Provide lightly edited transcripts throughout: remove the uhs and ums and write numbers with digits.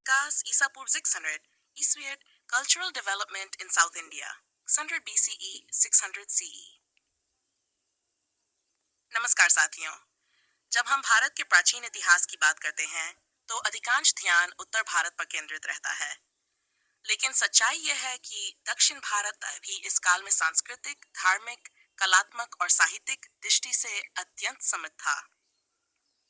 Kas Isapur 600 Eastward Cultural Development in South India 600 BCE 600 CE। नमस्कार साथियों। जब हम भारत के प्राचीन इतिहास की बात करते हैं तो अधिकांश ध्यान उत्तर भारत पर केंद्रित रहता है, लेकिन सच्चाई यह है कि दक्षिण भारत भी इस काल में सांस्कृतिक, धार्मिक, कलात्मक और साहित्यिक दृष्टि से अत्यंत समृद्ध था।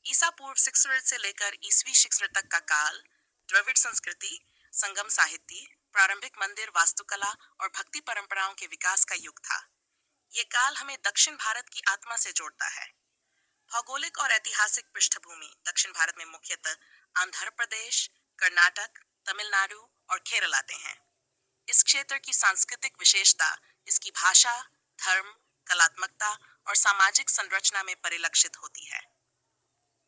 ईसा पूर्व 600 से लेकर ईसवी 600 तक का काल द्रविड़ संस्कृति, संगम साहित्य, प्रारंभिक मंदिर वास्तुकला और भक्ति परंपराओं के विकास का युग था। ये काल हमें दक्षिण भारत की आत्मा से जोड़ता है। भौगोलिक और ऐतिहासिक पृष्ठभूमि दक्षिण भारत में मुख्यतः आंध्र प्रदेश, कर्नाटक, तमिलनाडु और केरल आते हैं। इस क्षेत्र की सांस्कृतिक विशेषता इसकी भाषा, धर्म, कलात्मकता और सामाजिक संरचना में परिलक्षित होती है।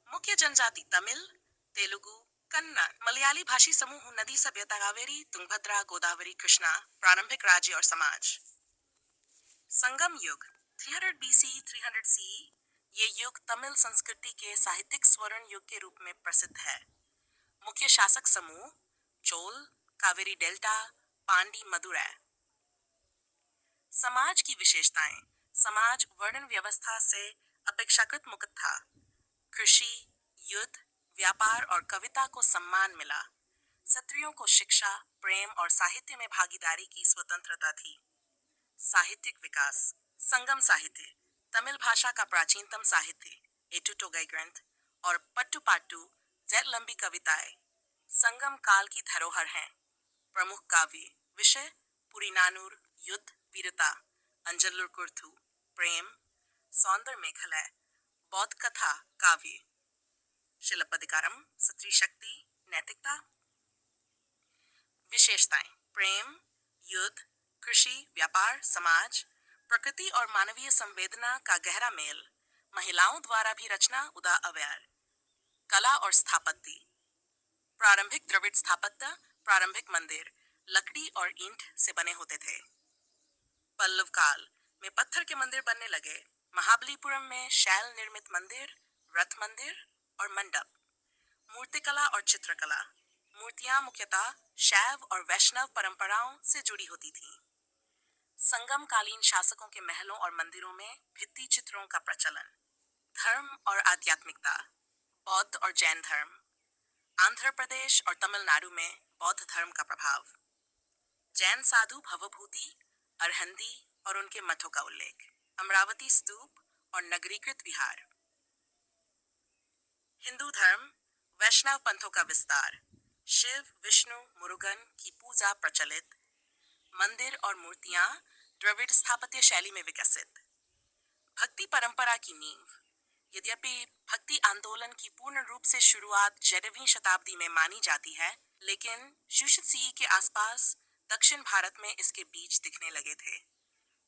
मुख्य जनजाति तमिल, तेलुगु, कन्नड़, मलयाली भाषी समूह, नदी सभ्यता, कावेरी, तुंगभद्रा, गोदावरी, कृष्णा, प्रारंभिक राज्य और समाज। संगम युग 300 BC 300 CE। ये युग तमिल संस्कृति के साहित्यिक स्वर्ण युग के रूप में प्रसिद्ध है। मुख्य शासक समूह चोल, कावेरी डेल्टा, पांडी, मदुरै। समाज की विशेषताएं। समाज वर्णन व्यवस्था से अपेक्षाकृत मुक्त था। कृषि, युद्ध, व्यापार और कविता को सम्मान मिला। क्षत्रियों को शिक्षा, प्रेम और साहित्य में भागीदारी की स्वतंत्रता थी। साहित्यिक विकास। संगम साहित्य तमिल भाषा का प्राचीनतम साहित्य, एटुटोगई ग्रंथ और पट्टुपाट्टू, जैद लंबी कविताएं संगम काल की धरोहर हैं। प्रमुख काव्य विषय पुरीनानूर, युद्ध, वीरता, अंजल्लुर कुर्थु, प्रेम, सौंदर्य मेघलय, बौद्ध कथा काव्य, शिलप्पदिकारम, स्त्री शक्ति, नैतिकता। विशेषताएं। प्रेम, युद्ध, कृषि, व्यापार, समाज, प्रकृति और मानवीय संवेदना का गहरा मेल, महिलाओं द्वारा भी रचना उदा अवैर, कला और स्थापत्य। प्रारंभिक द्रविड़ स्थापत्य, प्रारंभिक मंदिर लकड़ी और ईंट से बने होते थे। पल्लव काल में पत्थर के मंदिर बनने लगे। महाबलीपुरम में शैल निर्मित मंदिर, रथ मंदिर और मंडप। मूर्तिकला और चित्रकला। मूर्तियां मुख्यतः शैव और वैष्णव परंपराओं से जुड़ी होती थीं। संगम कालीन शासकों के महलों और मंदिरों में भित्ति चित्रों का प्रचलन। धर्म और आध्यात्मिकता। बौद्ध और जैन धर्म। आंध्र प्रदेश और तमिलनाडु में बौद्ध धर्म का प्रभाव। जैन साधु भवभूति, अरहंदी और उनके मठों का उल्लेख। अमरावती स्तूप और नगरीकृत विहार। हिंदू धर्म, वैष्णव पंथों का विस्तार। शिव, विष्णु, मुरुगन की पूजा प्रचलित। मंदिर और मूर्तियां द्रविड़ स्थापत्य शैली में विकसित। भक्ति परंपरा की नींव। यद्यपि भक्ति आंदोलन की पूर्ण रूप से शुरुआत 11वीं शताब्दी में मानी जाती है, लेकिन 600 CE के आसपास दक्षिण भारत में इसके बीज दिखने लगे थे।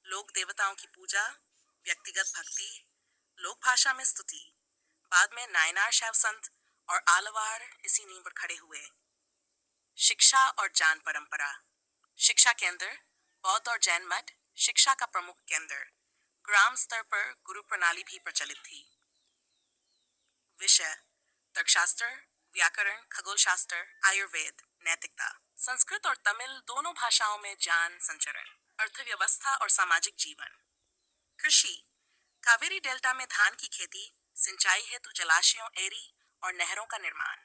लोक देवताओं की पूजा, व्यक्तिगत भक्ति, लोक भाषा में स्तुति। बाद में नायनार शैव संत और आलवार इसी नींव पर खड़े हुए। शिक्षा और ज्ञान परंपरा। शिक्षा केंद्र बौद्ध और जैन मठ शिक्षा का प्रमुख केंद्र। ग्राम स्तर पर गुरु प्रणाली भी प्रचलित थी। विषय तर्कशास्त्र, व्याकरण, खगोलशास्त्र, आयुर्वेद, नैतिकता। संस्कृत और तमिल दोनों भाषाओं में ज्ञान संचरण। अर्थव्यवस्था और सामाजिक जीवन। कृषि कावेरी डेल्टा में धान की खेती, सिंचाई हेतु जलाशयों, एरी और नहरों का निर्माण।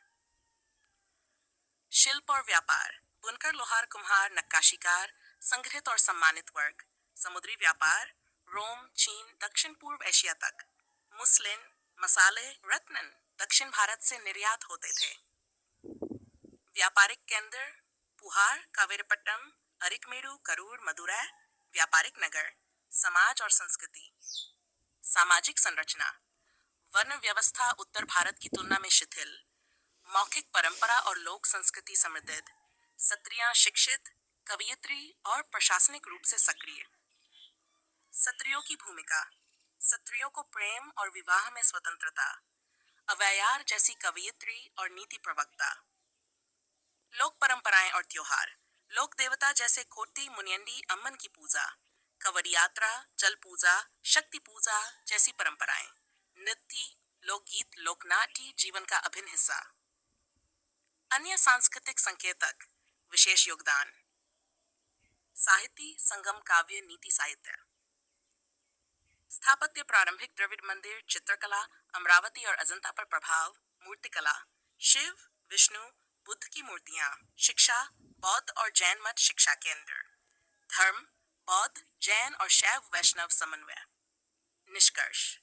शिल्प और व्यापार। बुनकर, लोहार, कुम्हार, नक्काशीकार, संगठित और सम्मानित वर्ग। समुद्री व्यापार रोम, चीन, दक्षिण पूर्व एशिया तक। मुस्लिन, मसाले, रत्नन दक्षिण भारत से निर्यात होते थे। व्यापारिक केंद्र पुहार, कावेरीपट्टनम, अरिकमेरु, करूर, मदुरै व्यापारिक नगर। समाज और संस्कृति। सामाजिक संरचना। वर्ण व्यवस्था उत्तर भारत की तुलना में शिथिल। मौखिक परंपरा और लोक संस्कृति समृद्ध। स्त्रियां शिक्षित, कवयित्री और प्रशासनिक रूप से सक्रिय। स्त्रियों की भूमिका। स्त्रियों को प्रेम और विवाह में स्वतंत्रता। अवैयार जैसी कवयित्री और नीति प्रवक्ता। लोक परंपराएं और त्योहार। लोक देवता जैसे कोट्टी, मुनियंडी, अम्मन की पूजा। कवड़ यात्रा, जल पूजा, शक्ति पूजा जैसी परंपराएं। नृत्य, लोकगीत, लोकनाट्य जीवन का अभिन्न हिस्सा। अन्य सांस्कृतिक संकेतक विशेष योगदान। साहित्य संगम काव्य नीति साहित्य। स्थापत्य प्रारंभिक द्रविड़ मंदिर चित्रकला अमरावती और अजंता पर प्रभाव। मूर्तिकला शिव विष्णु बुद्ध की मूर्तियां। शिक्षा बौद्ध और जैन मठ शिक्षा केंद्र। धर्म बौद्ध जैन और शैव वैष्णव समन्वय। निष्कर्ष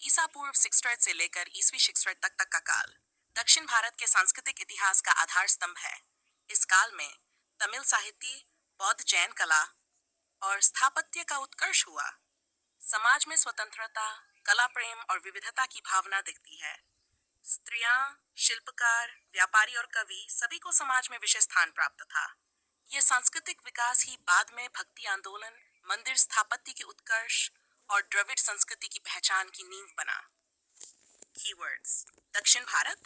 ईसा पूर्व 600 से लेकर ईसवी 600 तक का काल दक्षिण भारत के सांस्कृतिक इतिहास का आधार स्तंभ है। इस काल में तमिल साहित्य बौद्ध जैन कला और स्थापत्य का उत्कर्ष हुआ। समाज में स्वतंत्रता कला प्रेम और विविधता की भावना दिखती है। स्त्रियां शिल्पकार व्यापारी और कवि सभी को समाज में विशेष स्थान प्राप्त था। यह सांस्कृतिक विकास ही बाद में भक्ति आंदोलन मंदिर स्थापत्य के उत्कर्ष और द्रविड़ संस्कृति की पहचान की नींव बना। कीवर्ड्स दक्षिण भारत